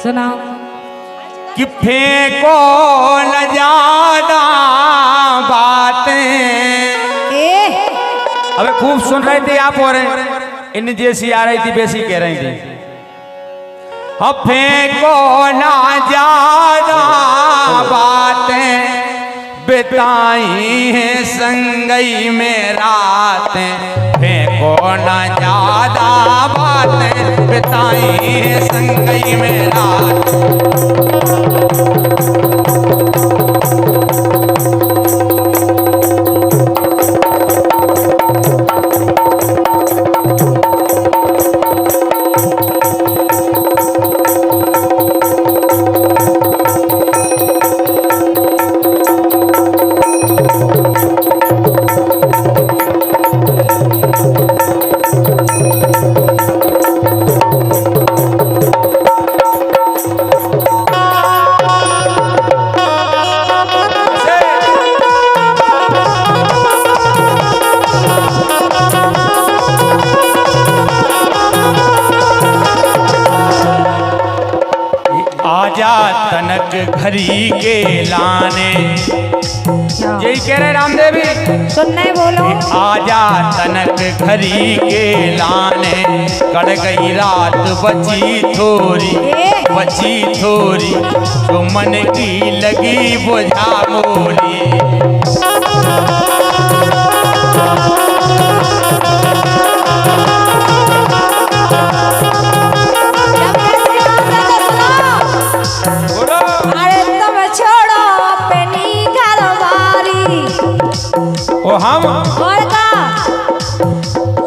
सुनाओ कि फेंको न ज्यादा बातें। अबे खूब सुन रहे थे आप और इन जैसी आ रही थी बेसी कह रही थी। फेंको ना ज्यादा बातें बिताई है संगई में रातें। फेंको ना ज्यादा बातें बिताई है संगई में रातें। आजा तनक घरी के लाने, यही कह रहे रामदेवी सुनने बोलो। आजा तनक घरी के लाने, कड़ गई रात बची थोड़ी, बची थोड़ी, जो मन की लगी बुझा मोरी। ओ हम और का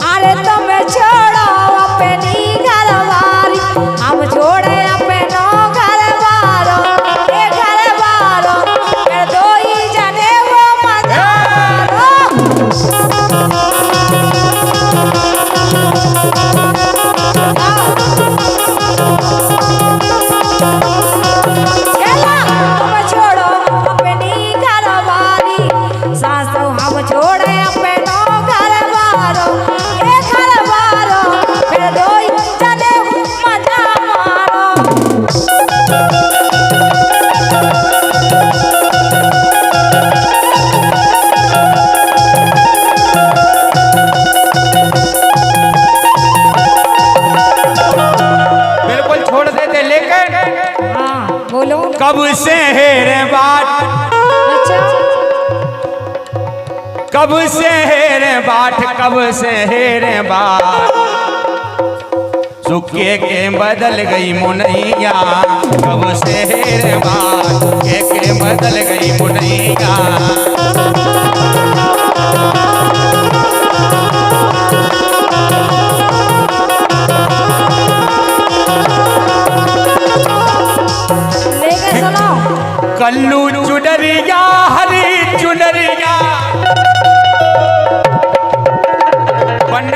अरे तुम छोड़ो अपनी घरवारी, हम छोड़े अपने घरवारो, ये घरवारो फिर दो ही जने वो मजारो। तुम छोड़ो अपनी घरवारी, सासू हम छोड़े अपने घरवारो, ये घरवारो फिर दो ही जने मजा मारो। बिल्कुल छोड़ देते, लेकिन हाँ बोलो। कब से है बात, अच्छा कब से है बाट, कब से है बाट, सुखे के बदल गई मुनैया। कब से है बाट, के बदल गई मुनैया। लेके सुनो। कल्लू चुनरिया हरी चुनरिया,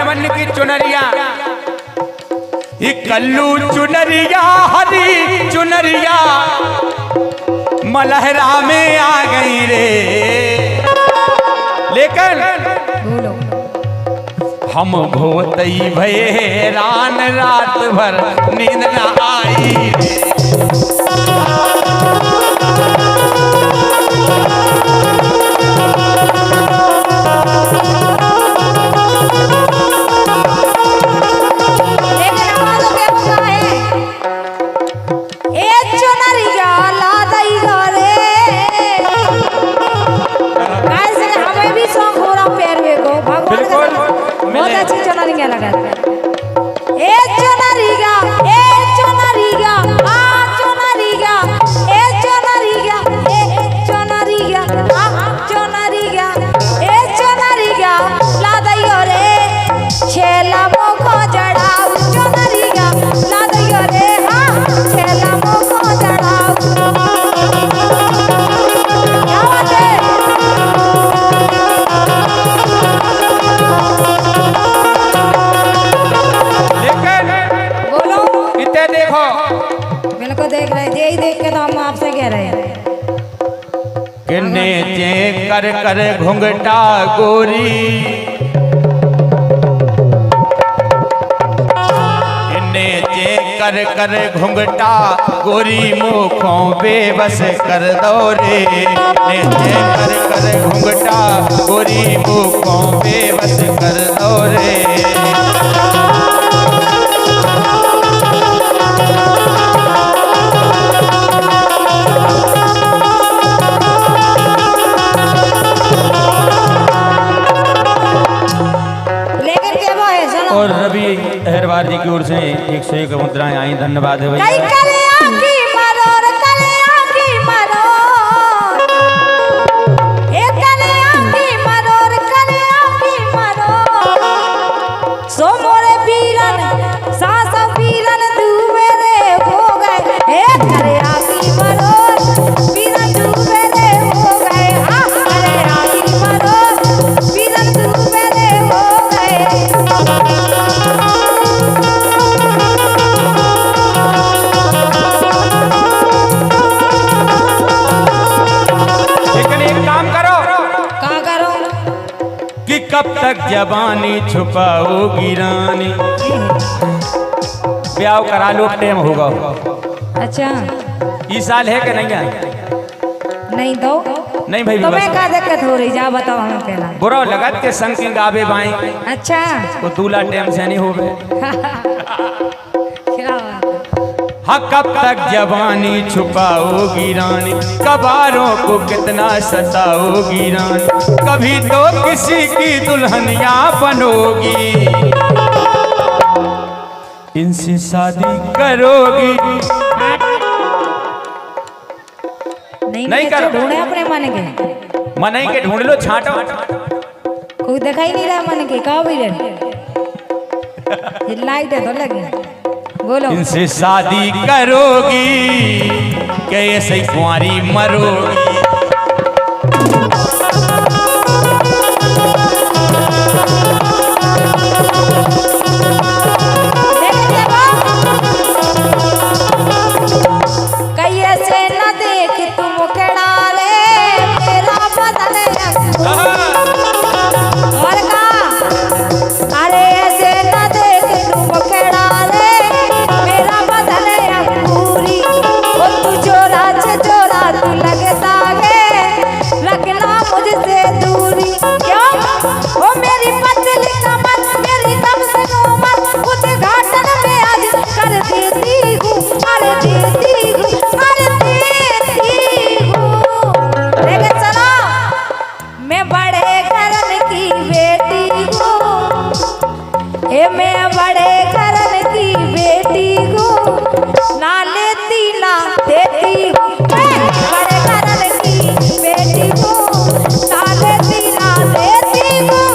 बन की चुनरिया, ये कल्लू चुनरिया हरी चुनरिया, मलहरा में आ गई रे। लेकिन बोलो। हम भोतई भये हैरान, रात भर नींद न आई रे। बहुत अच्छी चुनरिया लगा। देख रहे, यही देख के तो हम आपसे कह रहे हैं कि नेचे कर कर घुंघटा गोरी, नेचे कर कर घुंघटा गोरी मुखों बेबस कर दो रे। नेचे कर कर घुंघटा गोरी मुखों बेबस कर दो रे। और रवि अहरवार जी की ओर से 101 मुद्राएं आई। धन्यवाद है भैया। कब तक जवानी छुपाओगी रानी। ब्याह करा लो, टेम होगा। अच्छा इस साल है कि नहीं है? नहीं तो नहीं भाई, तो मैं क्या दिक्कत हो रही जा बताओ हमें पहला। बुरा लगत के संग के गावे बाई। अच्छा तो दूल्हा टेम से नहीं होवे। क्या बात है? हाँ, कब तक जवानी छुपाओगी रानी, कबारों को कितना सताओगी रानी, कभी तो किसी की दुल्हनिया बनोगी, इनसे शादी करोगी। नहीं करो, ढूंढे अपने मन के। मन के ढूंढ लो, छाटो। कोई दिखाई नहीं रहा मन के। कहा भी लाइट है तो लगे। बोलो। इनसे शादी करोगी क्या ऐसे ही कुंवारी मरोगी। कैसे न देख तुम केड़ा ले मेरा बदल और का। अरे ऐसे न देख तुम केड़ा मेरा बदल अंगूरी। ओ तू चोरा चोरा तू लगता है रखना मुझसे दूरी। क्यों ओ मेरी पतली कमर मेरी कमर उमर कुछ घाटन में आज कर देती हूँ। कर देती हूँ, कर देती हूँ। लेकिन सुनो, मैं बड़े घरन की बेटी हूँ। ए मैं बड़े घरन की बेटी हूँ, ना लेती ना देती हूँ। मैं बड़े घरन की बेटी हूँ, ना लेती ना देती हूँ।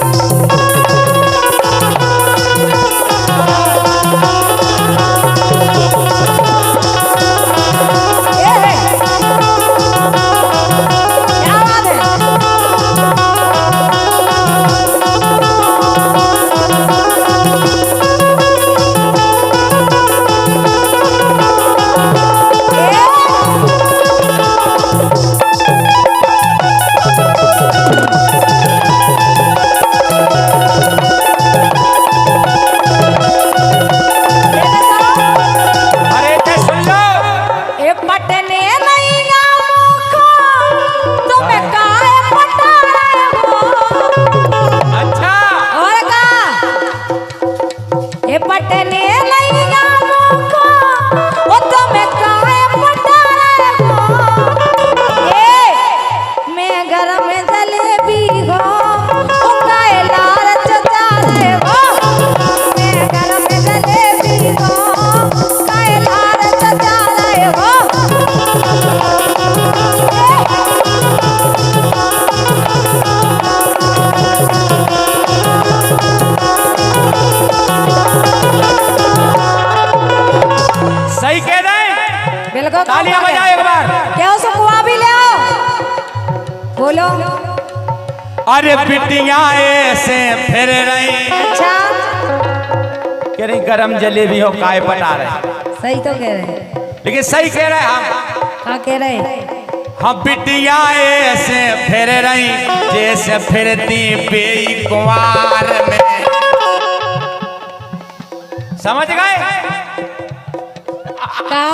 क्या बात है? तालियां बजाओ एक बार। क्या उसे कुआ भी ले आओ। बोलो। अरे बिटिया ऐसे फिर रही। अच्छा कह रही गरम जलेबी हो काय पटा रहे। सही तो कह रहे हैं, लेकिन सही कह रहे हम। हाँ कह रहे हम बिटिया ऐसे फिर रही जैसे फिरती बेई कुंवार में। समझ गए? का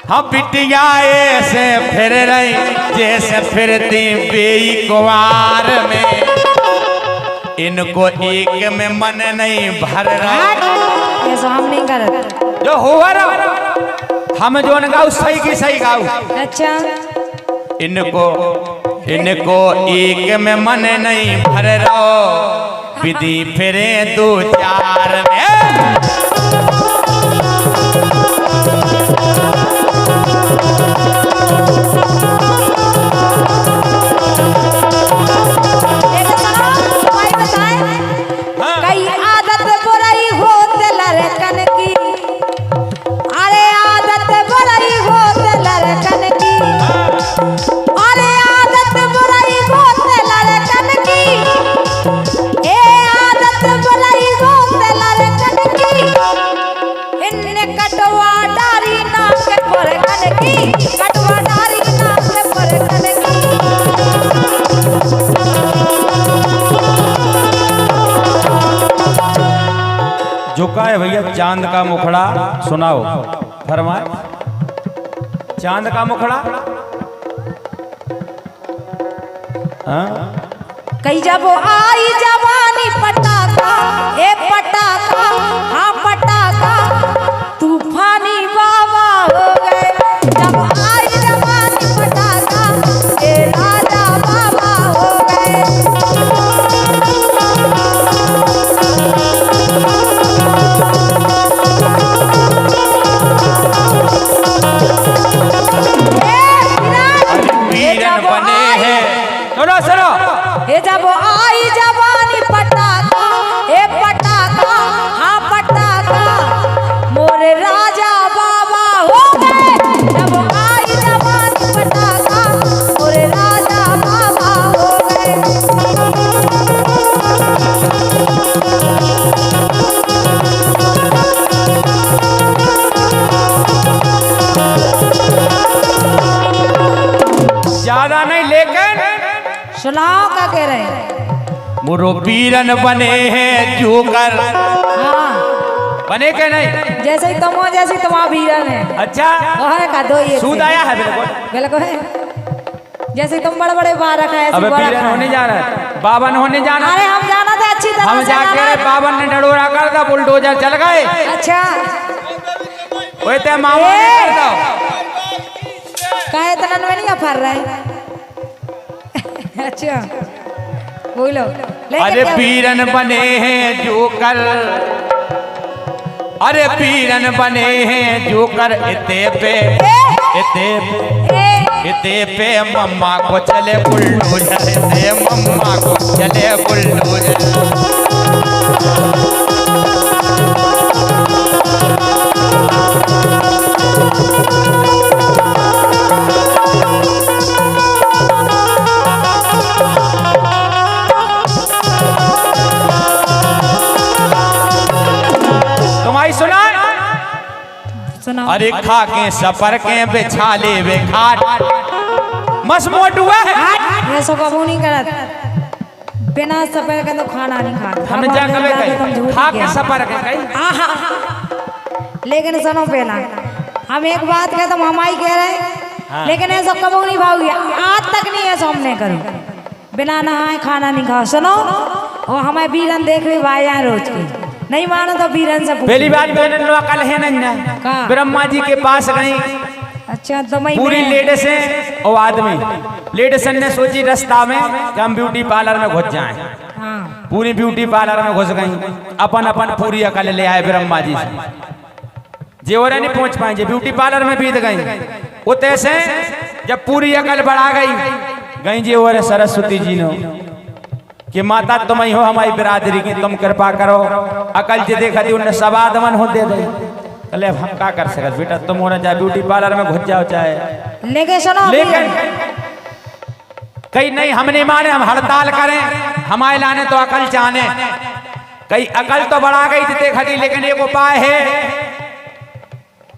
हम बिटिया ऐसे फिर रही जैसे फिरती बेई कुंवार में, इनको एक में मन नहीं भर रहा। ये सो हम नहीं करत। जो हुआ रहा हम जो न गाऊ सही की सही गाऊ। अच्छा इनको एक में मन नहीं भर रहा, विधि फिरे दो चार में। कई आदत बुराई होते लड़कन की, अरे आदत बुराई होते लड़कन की, अरे आदत बुराई होते लड़कन की, ए आदत बुराई होते लड़कन की, इनने कटवा डारी नाक पर कन की, कटवा डारी नाक पर कन की। जो का है भैया चांद का मुखड़ा सुनाओ, फरमाए। चांद का मुखड़ा हाँ? कई जब आई जवानी पटाखा, ए पटाखा, हाँ पटाखा, तूफानी बाबा हो गए। जब आई जवानी पटाखा, ए राजा बाबा हो गए। वीरन बने हैं। सुनो सुनो, हे जब आई जवानी पटाखा, ए पटाखा, हाँ पटाखा, मोरे राजा बाबा हो गए। जब आई जवानी पटाखा, मोरे राजा बाबा हो गए। ज्यादा नहीं लेकिन सुनाओ क्या कह रहे हैं। मुरो वीरन बने हैं जोकर। हाँ बने के नहीं? जैसे ही तुम हो, जैसे ही तुम वीरन है। अच्छा है का दो ये सूद आया है बिल्कुल। बिल्कुल है। जैसे तुम बड़े बड़े बार रखा है, अबे वीरन होने जा रहा है, बावन होने जाना। अरे हम जाना था अच्छी तरह हम से जाके जाना। बावन ने डडोरा कर दा, बुलडोजर चल गए। अच्छा ओए ते मामा ने कर दो। कहे इतना में नहीं फर रहा है। अच्छा बोलो। लेकिन अरे क्या- वीरन बने हैं जोकर, अरे वीरन बने हैं जोकर। इते पे मम्मा को चले बुलडोजर, इते मम्मा को चले बुलडोजर। तुम्हारी सुना? सुनाओ। अरे खा के सपर के बिछा ले वे खाट, मसमोट हुआ है। ये सब कबू नहीं करत। बिना सफर के तो खाना नहीं खाता। हम जा कबे गए खा के सपर के गई। लेकिन सुनो पहला, हम एक बात कहे तो हम ही कह रहे हैं। हाँ। लेकिन ऐसा कबू नहीं भाई, आज तक नहीं ऐसा हमने करूँ। बिना नहाए खाना नहीं खाओ। सुनो, और हमें वीरन देख रहे भाई यहाँ रोज के, नहीं मानो तो वीरन से पूछो। पहली बात मैंने कल है ना कहाँ? ब्रह्मा जी के पास गई, अच्छा तो मैं पूरी लेडीज है और आदमी। लेडीज ने सोची रास्ता में कि हम ब्यूटी पार्लर में घुस जाएं। हाँ पूरी ब्यूटी पार्लर में घुस गई, अपन अपन पूरी अकल ले आए ब्रह्मा जी से। जेवरे नहीं पहुंच पाएंगे, ब्यूटी पार्लर में बीत गई। वो तैसे जब पूरी अकल बढ़ा गई जेवरे सरस्वती जी ने कि माता तुम ही हो हमारी बिरादरी की, तुम कृपा करो। अकल जी देखा थी उन्हें सवादमन हो दे दे। अरे हम क्या कर सकते बेटा, तुम होना चाहे ब्यूटी पार्लर में घुस जाओ चाहे। लेकिन सुनो, लेकिन कहीं नहीं, हमने माने हम हड़ताल करें, हमारे लाने तो अकल चाहने। कहीं अकल तो बढ़ा गई थी देखा थी, लेकिन एक उपाय है।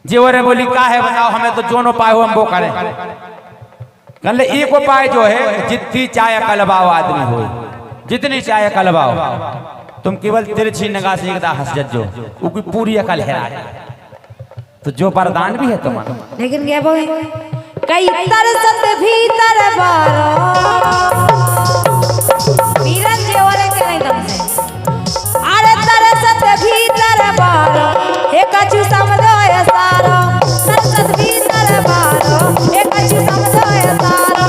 जेवरे बोली का है बताओ, हमें तो जोन उपाय हो हम वो करें। कहले एक उपाय जो है, जितनी चाहे कलबाओ आदमी हो, जितनी चाहे कलबाओ, तुम केवल तिरछी नगाह से एकदा हंस जजो, वो पूरी अकल है। तो जो वरदान भी है तुम्हारा। लेकिन क्या बोले कई तरसत भीतर बारो वीरन जे वाले के नहीं दम से अरे तरसत भीतर बारो एक कछु समझो ये सारो तरसत भीतर बारो एक कछु समझो ये सारो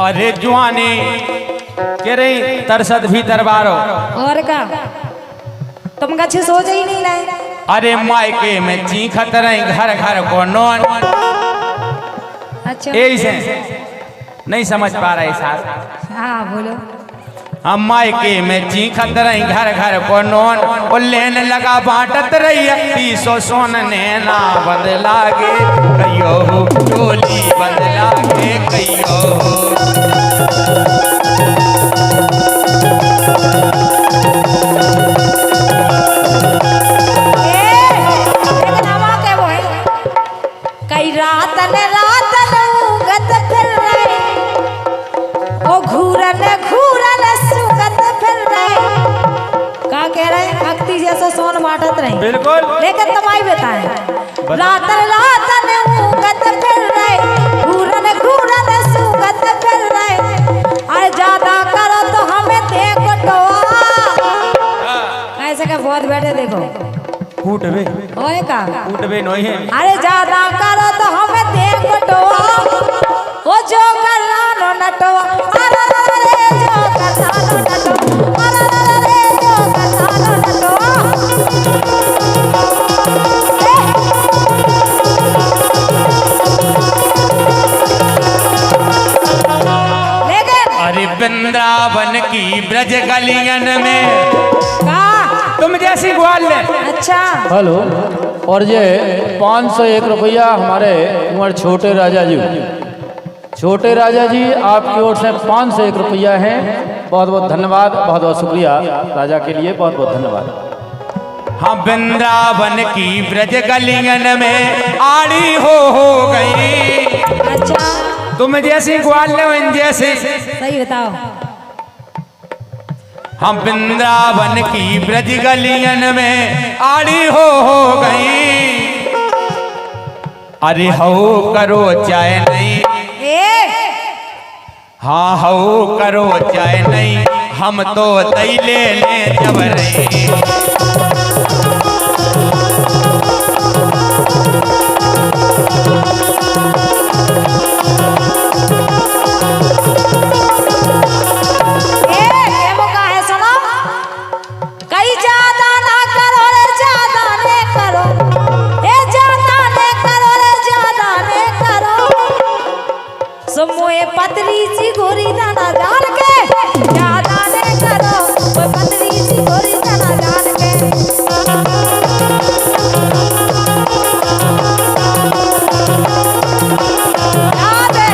अरे जुआनी कह रही तरसत भी दरबारो और का तुम कछु सोच ही नहीं रहे। अरे मायके में चीखत रही घर घर को नौन। अच्छा ऐसे नहीं समझ पा रहे साथ। हाँ बोलो। हम मायके में चीखत रही घर घर को नौन और लेने लगा बांटत रही 3100 सोन नैना बदला गे कहियो टोली बदला गे कहियो। कई रातन उगत फिर रहे ओ घूरन घूरन सुगत फिर रहे का कह रहे भक्ति जैसा सोन बांटत रहे बिल्कुल। लेकिन तुम आई बताएं रातन उगत फिर रहे घूरन घूरन सुगत फिर रहे अरे ज्यादा करो तो हमें देख टोआ ऐसे का बहुत बैठे देखो कूट बे ओए का कूट बे नहीं है। अरे ज्यादा करो तो हमें देख टोआ ओ जो करना नटवा अरे जो करना नटवा अरे जो करना नटवा लेकिन अरे वृंदावन की ब्रज गलियन में का तुम जैसी ग्वाल ले। अच्छा हेलो। और ये 501 रुपया हमारे कुंवर छोटे राजा जी आपकी ओर से 501 रुपया है। बहुत बहुत धन्यवाद, बहुत बहुत शुक्रिया राजा के लिए, बहुत बहुत धन्यवाद। हाँ वृंदावन की ब्रज गलियन में आड़ी हो गई। अच्छा तुम जैसी ग्वाल ले जैसे सही बताओ। हम वृंदावन की ब्रज गलियन में आड़ी हो गई। अरे हो करो चाहे नहीं हाँ हो करो चाहे नहीं हम तो दई ले जब रही। पतली सी गोरी दाना जान के ज्यादा ने करो वो पतली सी गोरी दाना जान के याद है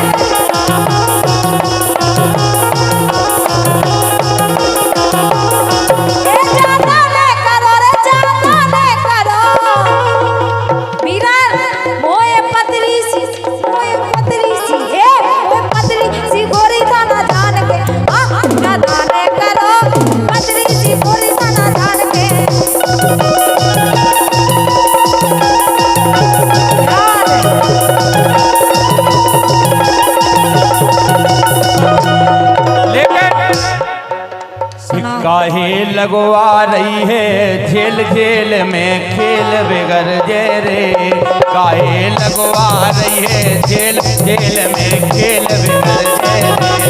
ये ज्यादा ने करो रे ज्यादा ने करो मीरा मोए पतली सी सी गोरी दाना जान के ज्यादा ने करो पतली सी गोरी दाना जान के काहे लगवा रही है झेल झेल में खेल बिगड़ जे रे। काहे लगवा रही है झेल झेल में खेल बिगड़ जे रे।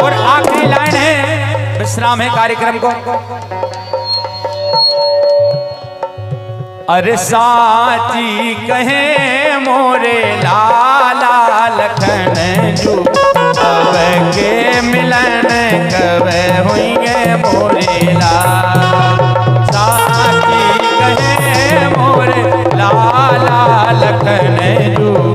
और आखिरी लाइन है, विश्राम है कार्यक्रम को। अरे साची कहे मोरे लाला लखन जू अब के मिलन कब होंगे मोरे लाल। साची कहे मोरे लाला लखन जू